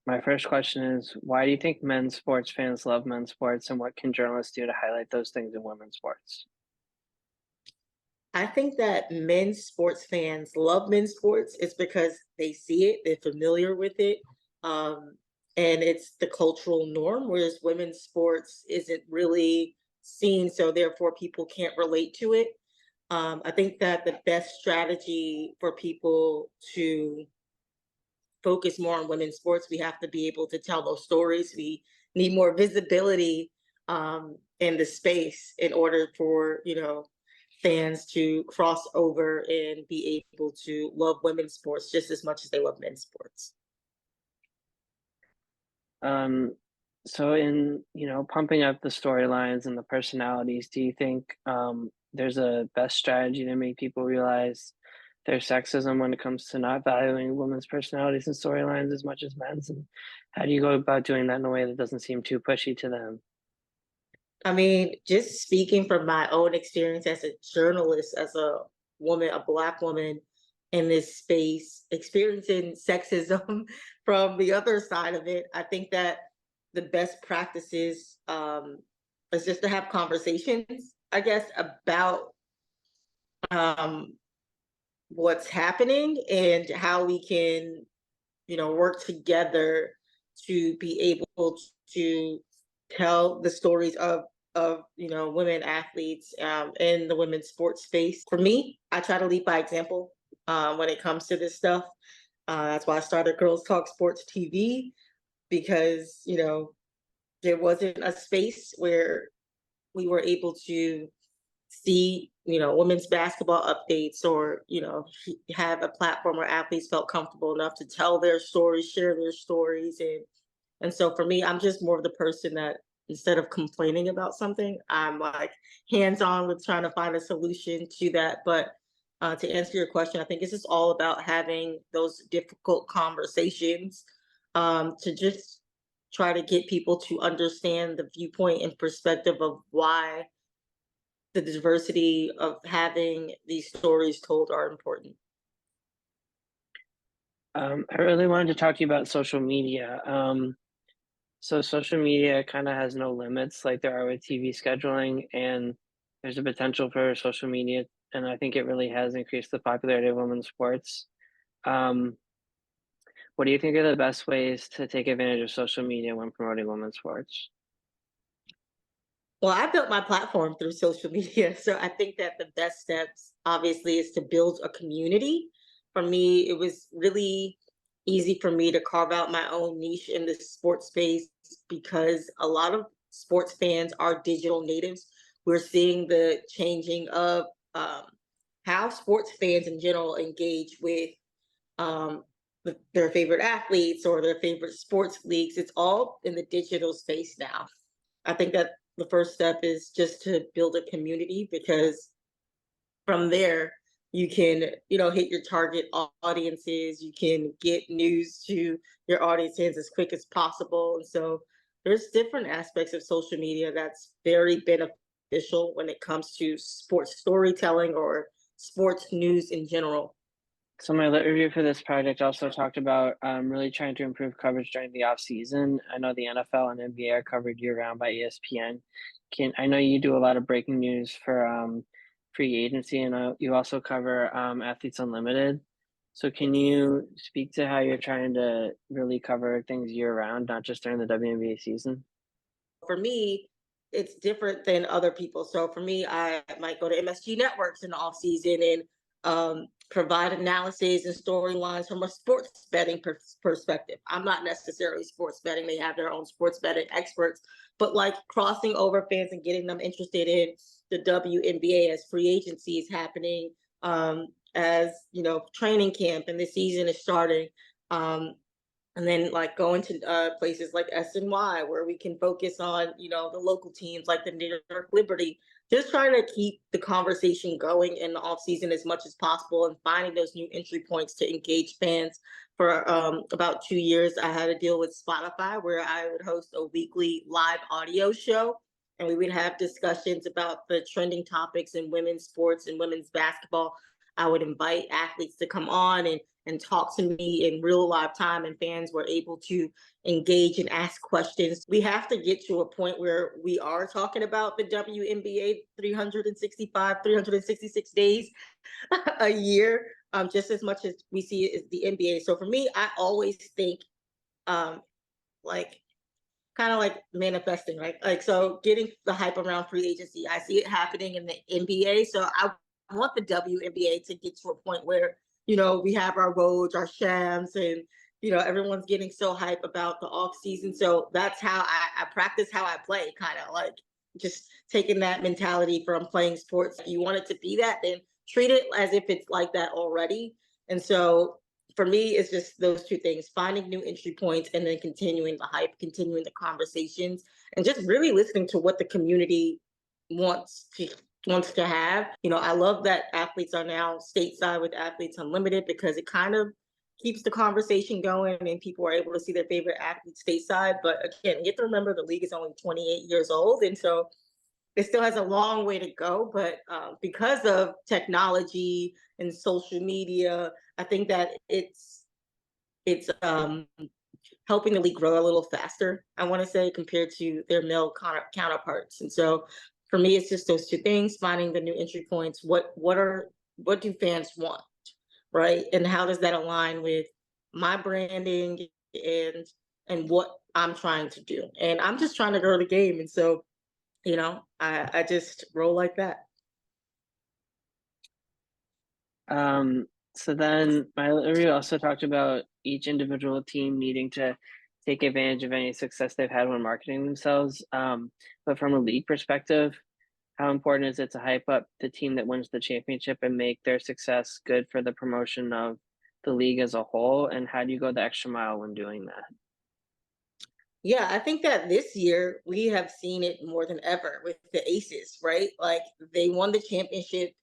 My first question is, why do you think men's sports fans love men's sports, and what can journalists do to highlight those things in women's sports? I think that men's sports fans love men's sports. It's because they see it, they're familiar with it, um, and it's the cultural norm. Whereas women's sports isn't really seen, so therefore people can't relate to it. I think that the best strategy for people to focus more on women's sports, we have to be able to tell those stories. We need more visibility in the space in order for fans to cross over and be able to love women's sports just as much as they love men's sports. Um, so in, pumping up the storylines and the personalities, do you think there's a best strategy to make people realize there's sexism when it comes to not valuing women's personalities and storylines as much as men's? And how do you go about doing that in a way that doesn't seem too pushy to them? I mean, just speaking from my own experience as a journalist, as a woman, a Black woman in this space, experiencing sexism from the other side of it, I think that the best practices is just to have conversations, I guess, about um, what's happening and how we can, work together to be able to tell the stories of women athletes in the women's sports space. For me, I try to lead by example when it comes to this stuff. That's why I started Girls Talk Sports TV because there wasn't a space where we were able to see women's basketball updates or have a platform where athletes felt comfortable enough to tell their stories, share their stories. And so for me, I'm just more of the person that instead of complaining about something, I'm like hands on with trying to find a solution to that. But to answer your question, I think it's just all about having those difficult conversations to just try to get people to understand the viewpoint and perspective of why the diversity of having these stories told are important. I really wanted to talk to you about social media. So social media kind of has no limits like there are with TV scheduling, and there's a potential for social media, and I think it really has increased the popularity of women's sports. Um, what do you think are the best ways to take advantage of social media when promoting women's sports? Well, I built my platform through social media. So I think that the best steps, obviously, is to build a community. For me, it was really easy for me to carve out my own niche in the sports space because a lot of sports fans are digital natives. We're seeing the changing of um, how sports fans in general engage with um, their favorite athletes or their favorite sports leagues. It's all in the digital space now. I think that the first step is just to build a community because from there you can, hit your target audiences. You can get news to your audiences as quick as possible. And so there's different aspects of social media that's very beneficial when it comes to sports storytelling or sports news in general. So my lit review for this project also talked about really trying to improve coverage during the off season. I know the NFL and NBA are covered year round by ESPN. Can I know you do a lot of breaking news for free agency, and you also cover Athletes Unlimited. So can Yes. you speak to how you're trying to really cover things year round, not just during the WNBA season? For me, it's different than other people. So for me, I might go to MSG Networks in the off season and provide analysis and storylines from a sports betting perspective. I'm not necessarily sports betting; they have their own sports betting experts. But like crossing over fans and getting them interested in the WNBA as free agency is happening, as training camp and the season is starting. And then like going to places like SNY where we can focus on the local teams like the New York Liberty, just trying to keep the conversation going in the off season as much as possible and finding those new entry points to engage fans. For about 2 years I had a deal with Spotify where I would host a weekly live audio show, and we would have discussions about the trending topics in women's sports and women's basketball I would invite athletes to come on and talk to me in real live time, and fans were able to engage and ask questions. We have to get to a point where we are talking about the WNBA 365, 366 days a year, just as much as we see it as the NBA. So for me, I always think um, like kind of like manifesting, right? Like, so getting the hype around free agency, I see it happening in the NBA. So I want the WNBA to get to a point where, we have our Woj, our Shams, and, everyone's getting so hype about the off season. So that's how I practice how I play, kind of like just taking that mentality from playing sports. If you want it to be that, then treat it as if it's like that already. And so for me, it's just those two things: finding new entry points and then continuing the hype, continuing the conversations, and just really listening to what the community wants to wants to have. I love that athletes are now stateside with Athletes Unlimited, because it kind of keeps the conversation going and people are able to see their favorite athletes stateside. But again, you have to remember the league is only 28 years old, and so it still has a long way to go. But because of technology and social media, I think that it's helping the league grow a little faster, I want to say, compared to their male counterparts. And so for me, it's just those two things: finding the new entry points. What do fans want, right? And how does that align with my branding and what I'm trying to do? And I'm just trying to grow the game. And so, I just roll like that. So then my review also talked about each individual team needing to take advantage of any success they've had when marketing themselves. But from a league perspective, how important is it to hype up the team that wins the championship and make their success good for the promotion of the league as a whole? And how do you go the extra mile when doing that? Yeah, I think that this year we have seen it more than ever with the Aces, right? Like, they won the championship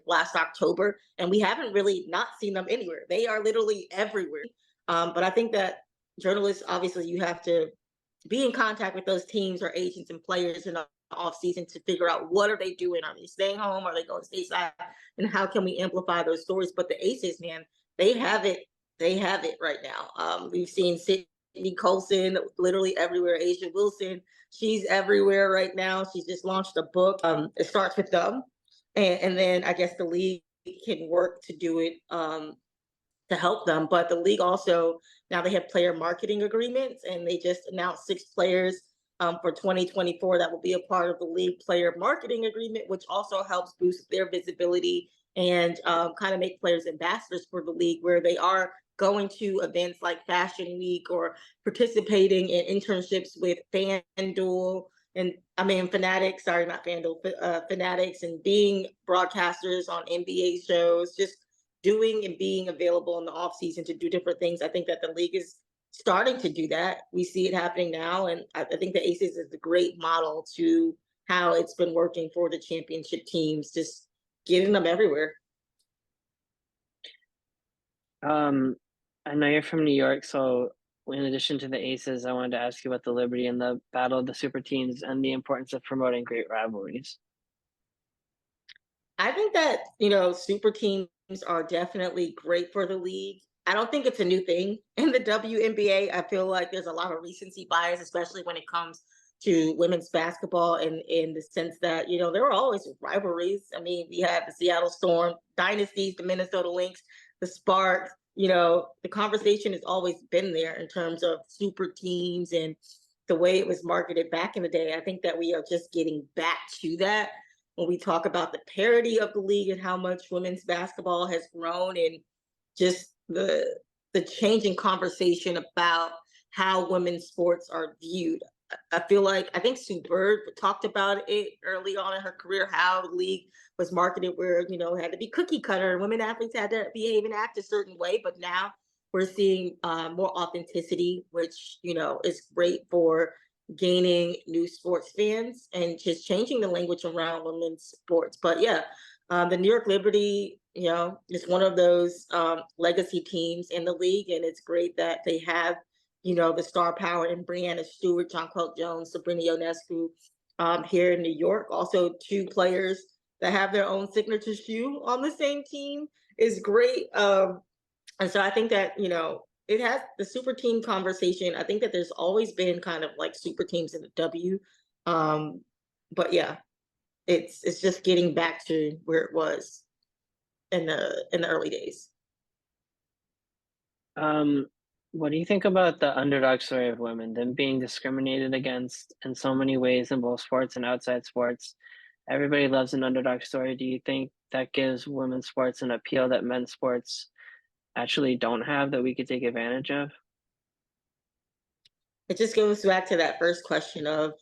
last October, and we haven't really not seen them anywhere. They are literally everywhere. But I think that journalists, obviously, you have to be in contact with those teams or agents and players in the off season to figure out what are they doing. Are they staying home? Are they going stateside? And how can we amplify those stories? But the Aces, man, they have it. They have it right now. We've seen Sydney Colson literally everywhere. Asia Wilson, she's everywhere right now. She's just launched a book. It starts with them, and then I guess the league can work to do it to help them. But the league also, now they have player marketing agreements, and they just announced 6 players for 2024 that will be a part of the league player marketing agreement, which also helps boost their visibility and kind of make players ambassadors for the league, where they are going to events like Fashion Week or participating in internships with FanDuel and Fanatics, sorry, not FanDuel, Fanatics, and being broadcasters on NBA shows, just doing and being available in the off season to do different things. I think that the league is starting to do that. We see it happening now, and I think the Aces is a great model to how it's been working for the championship teams, just getting them everywhere. I know you're from New York, so in addition to the Aces, I wanted to ask you about the Liberty and the battle of the super teams and the importance of promoting great rivalries. I think that, super teams are definitely great for the league. I don't think it's a new thing in the WNBA. I feel like there's a lot of recency bias, especially when it comes to women's basketball, in the sense that, there were always rivalries. I mean, we had the Seattle Storm dynasties, the Minnesota Lynx, the Sparks. The conversation has always been there in terms of super teams and the way it was marketed back in the day. I think that we are just getting back to that when we talk about the parity of the league and how much women's basketball has grown, and just the changing conversation about how women's sports are viewed. I think Sue Bird talked about it early on in her career, how the league was marketed where, it had to be cookie cutter. Women athletes had to behave and act a certain way, but now we're seeing more authenticity, which, is great for gaining new sports fans and just changing the language around women's sports. But yeah, the New York Liberty, is one of those legacy teams in the league, and it's great that they have, the star power in Brianna Stewart, Jonquel Jones, Sabrina Ionescu here in New York. Also, 2 players that have their own signature shoe on the same team is great. And so I think that, it has the super team conversation. I think that there's always been kind of like super teams in the W. Um, but yeah, it's just getting back to where it was in the early days. Um, what do you think about the underdog story of women, them being discriminated against in so many ways in both sports and outside sports? Everybody loves an underdog story. Do you think that gives women's sports an appeal that men's sports actually don't have that we could take advantage of? It just goes back to that first question of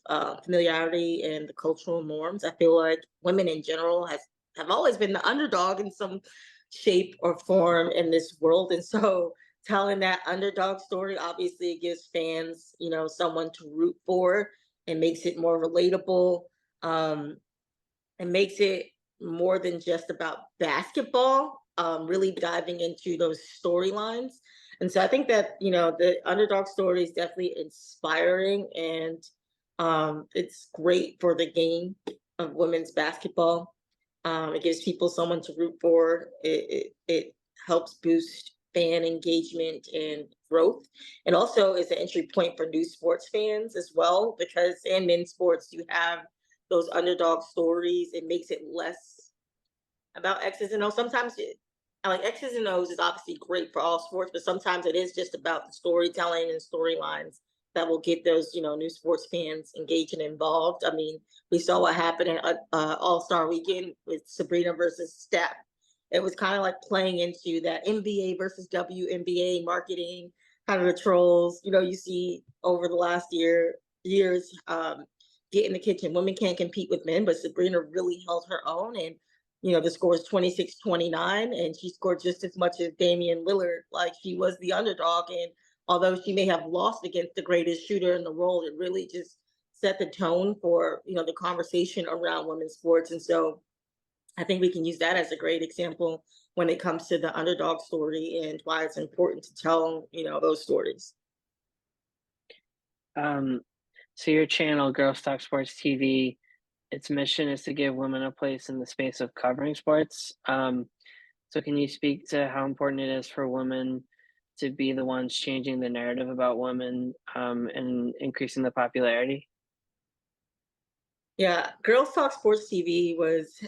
familiarity and the cultural norms. I feel like women in general have always been the underdog in some shape or form in this world, and so telling that underdog story obviously it gives fans, someone to root for, and makes it more relatable. Um, and makes it more than just about basketball, really diving into those storylines. And so I think that, the underdog story is definitely inspiring, and it's great for the game of women's basketball. It gives people someone to root for. It helps boost fan engagement and growth. And also is an entry point for new sports fans as well, because in men's sports, you have those underdog stories. It makes it less about X's and O's. Sometimes like X's and O's is obviously great for all sports, but sometimes it is just about the storytelling and storylines that will get those, new sports fans engaged and involved. I mean, we saw what happened in All-Star Weekend with Sabrina versus Steph. It was kind of like playing into that NBA versus WNBA marketing, kind of the trolls, you see over the last years, get in the kitchen. Women can't compete with men, but Sabrina really held her own. And, the score is 26-29, and she scored just as much as Damian Lillard. Like, she was the underdog. And although she may have lost against the greatest shooter in the world, it really just set the tone for, the conversation around women's sports. And so I think we can use that as a great example when it comes to the underdog story and why it's important to tell, those stories. Um, so your channel, Girls Talk Sports TV, its mission is to give women a place in the space of covering sports. So can you speak to how important it is for women to be the ones changing the narrative about women, and increasing the popularity? Yeah, Girls Talk Sports TV was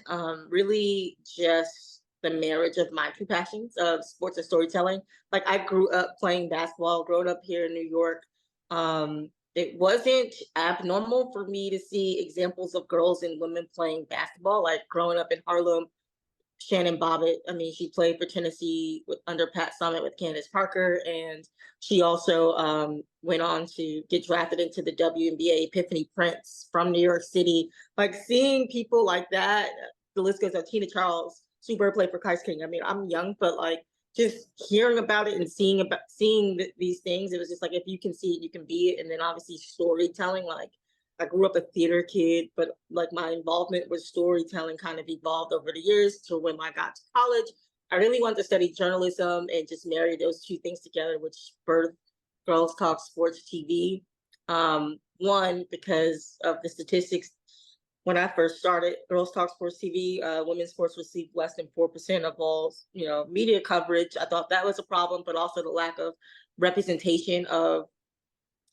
really just the marriage of my two passions of sports and storytelling. Like, I grew up playing basketball, growing up here in New York. It wasn't abnormal for me to see examples of girls and women playing basketball. Like, growing up in Harlem, Shannon Bobbitt. I mean, she played for Tennessee under Pat Summitt with Candace Parker, and she also went on to get drafted into the WNBA. Epiphany Prince from New York City. Like, seeing people like that, the list goes on. Tina Charles, Sue Bird played for Kais King. I mean, I'm young, but like, just hearing about it and seeing these things, it was just like, if you can see it, you can be it. And then obviously storytelling, like, I grew up a theater kid, but like, my involvement with storytelling kind of evolved over the years to when I got to college. I really wanted to study journalism and just marry those two things together, which birthed Girls Talk Sports TV. One, because of the statistics. When I first started Girls Talk Sports TV, women's sports received less than 4% of all, media coverage. I thought that was a problem, but also the lack of representation of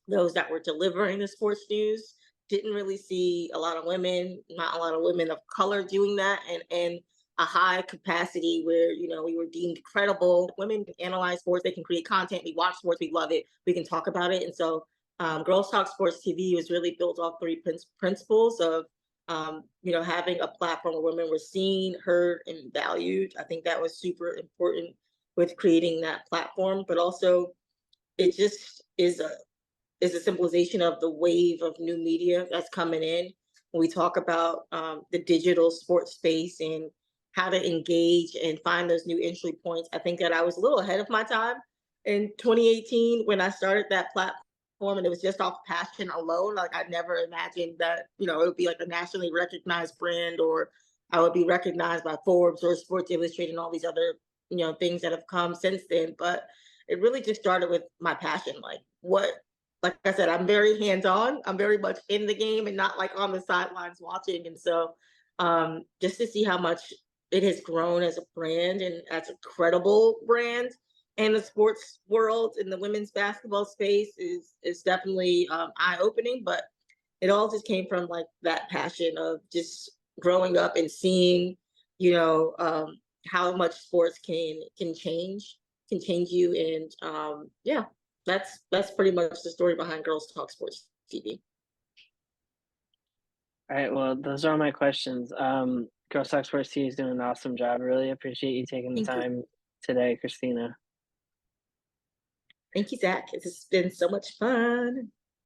those that were delivering the sports news. Didn't really see a lot of women, not a lot of women of color doing that, and a high capacity where, we were deemed credible. Women can analyze sports, they can create content, we watch sports, we love it, we can talk about it. And so Girls Talk Sports TV was really built off three principles of having a platform where women were seen, heard, and valued. I think that was super important with creating that platform, but also it just is a symbolization of the wave of new media that's coming in. When we talk about the digital sports space and how to engage and find those new entry points, I think that I was a little ahead of my time in 2018 when I started that platform, and it was just off passion alone. Like, I never imagined that, it would be like a nationally recognized brand, or I would be recognized by Forbes or Sports Illustrated and all these other, things that have come since then. But it really just started with my passion. Like I said, I'm very hands on. I'm very much in the game and not like on the sidelines watching. And so just to see how much it has grown as a brand and as a credible brand in the sports world in the women's basketball space is definitely eye opening. But it all just came from like that passion of just growing up and seeing, you know, how much sports can change you, and yeah, that's pretty much the story behind Girls Talk Sports TV. All right, well, those are all my questions. Girls Talk Sports Team is doing an awesome job. Really appreciate you taking the Thank you, time today, Christina. thank you, Zach. It's been so much fun.